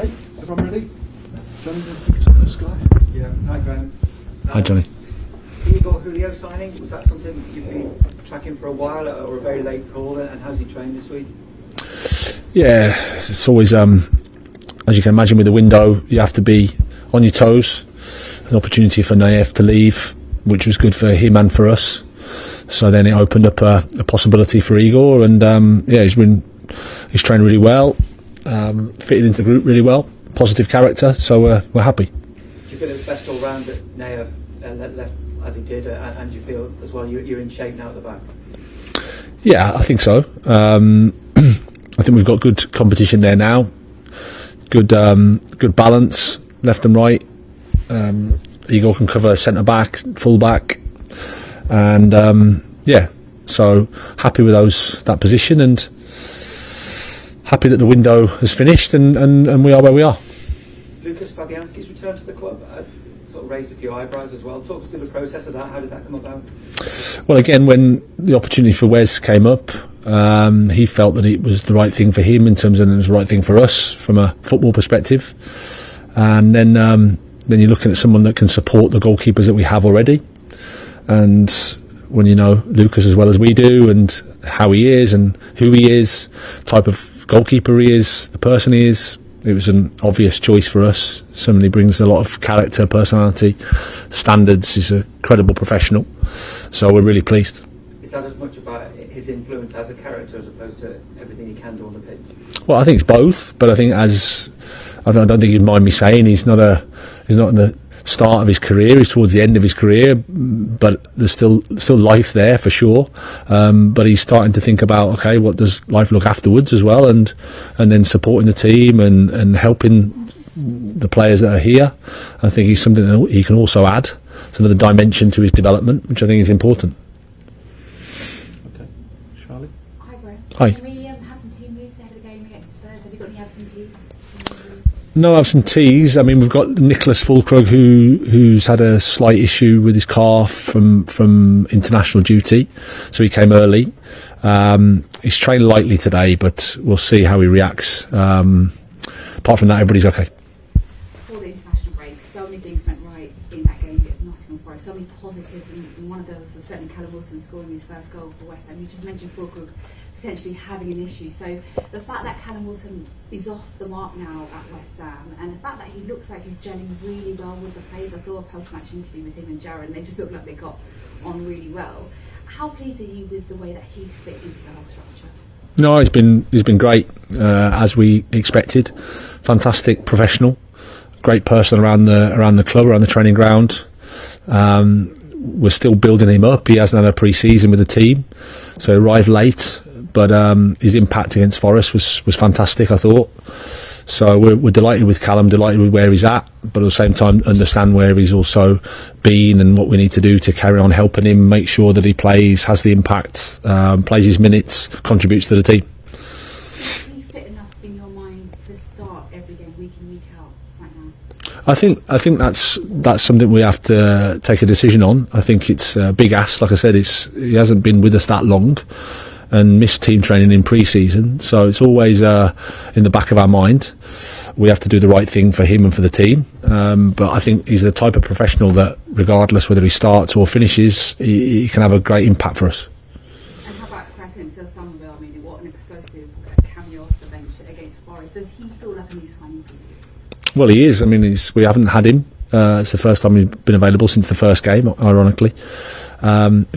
Okay, everyone ready? Johnny, this guy. Yeah, hi Graham. Hi Johnny. Igor Julio signing, was that something you've been tracking for a while or a very late call, and how's he trained this week? Yeah, it's always, as you can imagine with the window, you have to be on your toes. An opportunity for Naif to leave, which was good for him and for us. So then it opened up a possibility for Igor, and he's trained really well, fitted into the group really well, positive character, so we're happy. Do you feel it's best all round that Naif left as he did, and do you feel as well you're in shape now at the back? Yeah, I think so. I think we've got good competition there now. Good balance, left and right. Igor can cover centre back, full back, and so happy with that position, and happy that the window has finished, and we are where we are. Lucas Fabianski's return to the club sort of raised a few eyebrows as well. Talk us through the process of that. How did that come about? Well, again, when the opportunity for Wes came up, he felt that it was the right thing for him in terms of it was the right thing for us from a football perspective, and then you're looking at someone that can support the goalkeepers that we have already. And when you know Lucas as well as we do, and how he is and who he is, type of goalkeeper he is, the person he is, it was an obvious choice for us. Somebody brings a lot of character, personality, standards. He's a credible professional, so we're really pleased. Is that as much about his influence as a character as opposed to everything he can do on the pitch? Well, I think it's both, but I think I don't think you'd mind me saying he's not in the start of his career. He's towards the end of his career, but there's still life there for sure. But he's starting to think about, okay, what does life look afterwards as well, and then supporting the team and helping the players that are here. I think he's something that he can also add. It's another dimension to his development, which I think is important. Okay, Charlie. Hi, Graham. Hi. Can we have some team news ahead of the game against Spurs? Have you got any absentees? No absentees. I mean, we've got Nicholas Fulkrug who's had a slight issue with his calf from international duty, so he came early. He's trained lightly today, but we'll see how he reacts. Apart from that, everybody's okay. Before the international break, so many things went right in that game against Nottingham Forest. So many positives, and one of those was certainly Callum Wilson scoring his first goal for West Ham. You just mentioned Fulkrug potentially having an issue. So the fact that Callum Wilson is off the mark now at West Ham, and the fact that he looks like he's gelling really well with the players. I saw a post-match interview with him and Jared, and they just looked like they got on really well. How pleased are you with the way that he's fit into the whole structure? No, he's been great, as we expected. Fantastic professional, great person around the club, around the training ground. We're still building him up. He hasn't had a pre-season with the team, so he arrived late. But his impact against Forest was fantastic, I thought. So we're delighted with Callum, delighted with where he's at, but at the same time understand where he's also been and what we need to do to carry on helping him, make sure that he plays, has the impact, plays his minutes, contributes to the team. Is he fit enough in your mind to start every game week in, week out right now? I think that's something we have to take a decision on. I think it's a big ask. Like I said, he hasn't been with us that long and missed team training in pre-season, so it's always in the back of our mind. We have to do the right thing for him and for the team, but I think he's the type of professional that regardless whether he starts or finishes, he can have a great impact for us. And how about Crescent Somerville? I mean, what an explosive cameo off the bench against Forest. Does he feel like a new signing for you? Well, he is. I mean, we haven't had him. It's the first time he's been available since the first game, ironically.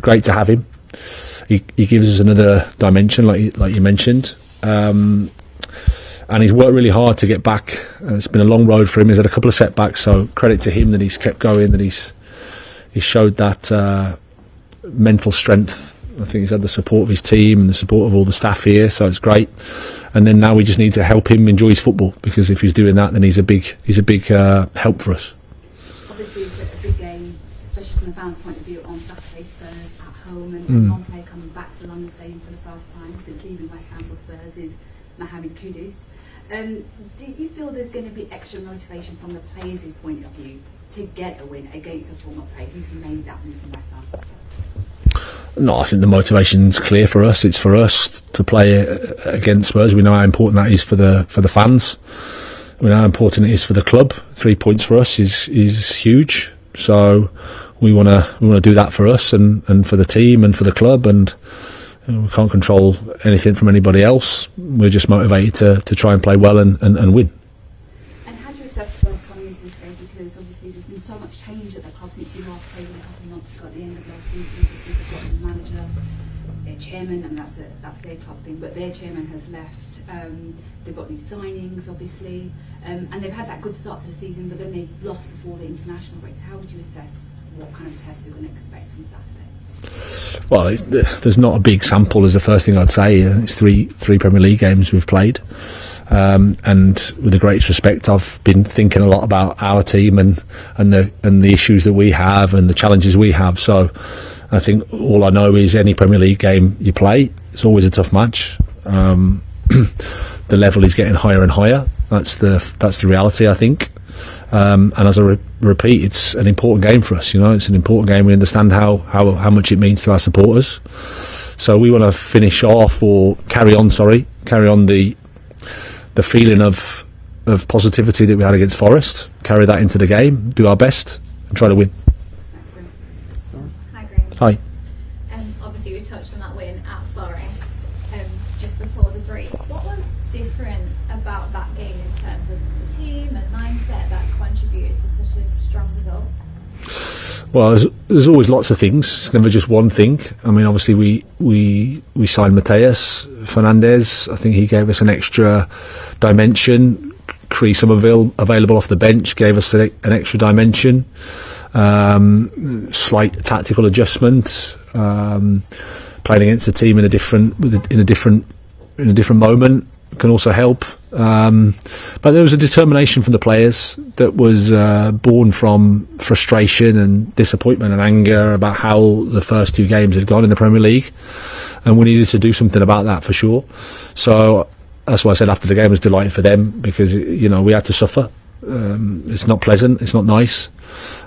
Great to have him. He gives us another dimension, like you mentioned, and he's worked really hard to get back. It's been a long road for him. He's had a couple of setbacks, so credit to him that he's kept going, that he's showed that mental strength. I think he's had the support of his team and the support of all the staff here, so it's great. And then now we just need to help him enjoy his football, because if he's doing that, then he's a big help for us. Obviously, it's a big game, especially from the fans' point of view, on Saturday. Spurs at home, and one player coming back to London Stadium for the first time since leaving West Ham for Spurs is Mohamed Kudus. Do you feel there's going to be extra motivation from the players' point of view to get a win against a former player who's made that move from West Ham to Spurs? No, I think the motivation's clear for us. It's for us to play against Spurs. We know how important that is for the fans. I mean, how important it is for the club. 3 points for us is huge. So we want to do that for us and for the team and for the club, and we can't control anything from anybody else. We're just motivated to try and play well and win. And how do you assess the coming into this game? Because obviously there's been so much change at the club since you last played a couple of months ago at the end of last season. They've got the manager, their chairman, and that's their club thing, but their chairman has left. They've got new signings, obviously, and they've had that good start to the season, but then they lost before the international break. So how would you assess what kind of test you're going to expect on Saturday? Well, there's not a big sample, is the first thing I'd say. It's three Premier League games we've played, and with the greatest respect, I've been thinking a lot about our team and the issues that we have and the challenges we have. So I think all I know is any Premier League game you play, it's always a tough match. The level is getting higher and higher. That's the reality, I think. And as I repeat, it's an important game for us. It's an important game. We understand how much it means to our supporters. So we want to finish off, or carry on the feeling of positivity that we had against Forest. Carry that into the game. Do our best and try to win. Hi, Graham. Hi. Obviously, we touched on that win at Forest just before the break. What was different about that game in terms of the team and mindset that contributed to such a strong result? Well, there's always lots of things. It's never just one thing. I mean, obviously we signed Mateus Fernandez. I think he gave us an extra dimension. Cree Somerville, available off the bench, gave us an extra dimension. Slight tactical adjustment. Playing against a team in a different moment can also help. But there was a determination from the players that was born from frustration and disappointment and anger about how the first two games had gone in the Premier League, and we needed to do something about that for sure. So that's why I said after the game, I was delighted for them, because we had to suffer. It's not pleasant, it's not nice,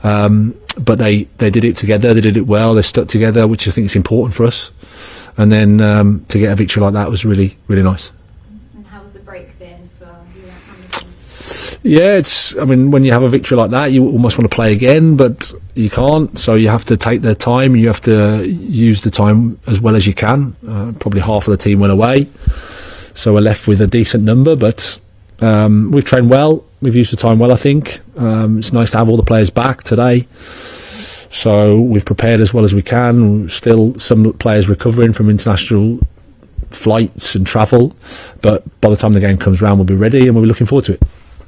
but they did it together. They did it well. They stuck together, which I think is important for us. And then to get a victory like that was really, really nice. And how was the break been for you and the team? Yeah, when you have a victory like that, you almost want to play again, but you can't. So you have to take the time. You have to use the time as well as you can. Probably half of the team went away, so we're left with a decent number. But we've trained well. We've used the time well, I think. It's nice to have all the players back today. So we've prepared as well as we can. Still some players recovering from international flights and travel, but by the time the game comes around, we'll be ready and we'll be looking forward to it.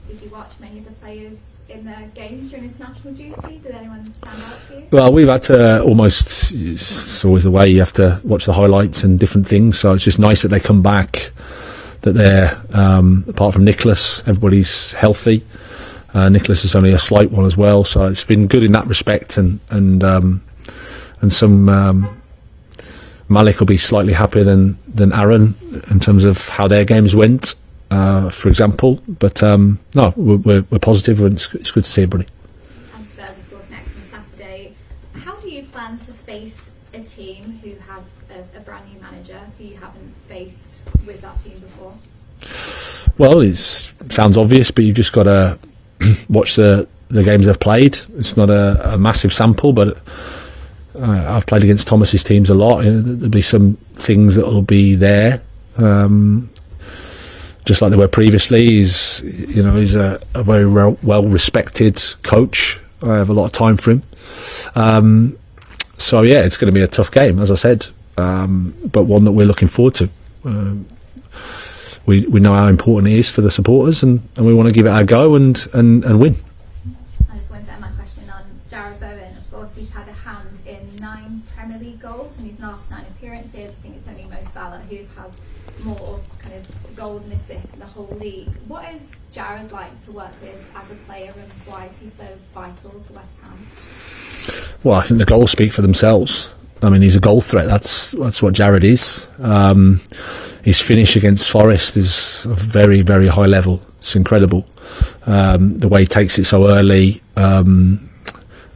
Did you watch many of the players in the games during international duty? Did anyone stand out for you? Well, we've had to it's always the way, you have to watch the highlights and different things, so it's just nice that they come back, that they're, apart from Nicholas, everybody's healthy. Nicholas is only a slight one as well, so it's been good in that respect, and some Malik will be slightly happier than Aaron in terms of how their games went, for example. But no, we're positive, and it's good to see everybody. And Spurs, of course, next on Saturday. How do you plan to face a team who have a brand new manager who you haven't faced with that team before? Well, it sounds obvious, but you've just got to watch the games they've played. It's not a massive sample, but I've played against Thomas's teams a lot. There'll be some things that will be there, just like there were previously. He's a very well respected coach. I have a lot of time for him. So yeah, it's going to be a tough game, as I said, but one that we're looking forward to. We know how important it is for the supporters, and we want to give it our go and win. I just want to end my question on Jarrod Bowen. Of course, he's had a hand in 9 Premier League goals in his last 9 appearances. I think it's only Mo Salah who've had more kind of goals and assists in the whole league. What is Jarrod like to work with as a player, and why is he so vital to West Ham? Well, I think the goals speak for themselves. I mean, he's a goal threat. That's what Jarrod is. His finish against Forest is a very, very high level. It's incredible. The way he takes it so early,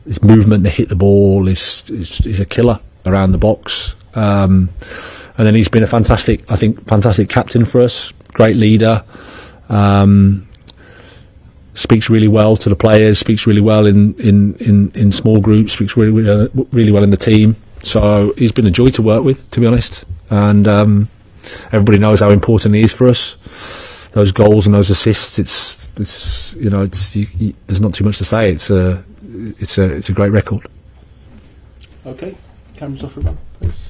his movement to hit the ball is a killer around the box. And then he's been a fantastic captain for us. Great leader. speaks really well to the players, speaks really well in small groups, speaks really well in the team. So he's been a joy to work with, to be honest. And everybody knows how important he is for us. Those goals and those assists, there's not too much to say. It's a great record. Okay, cameras off, everyone, please.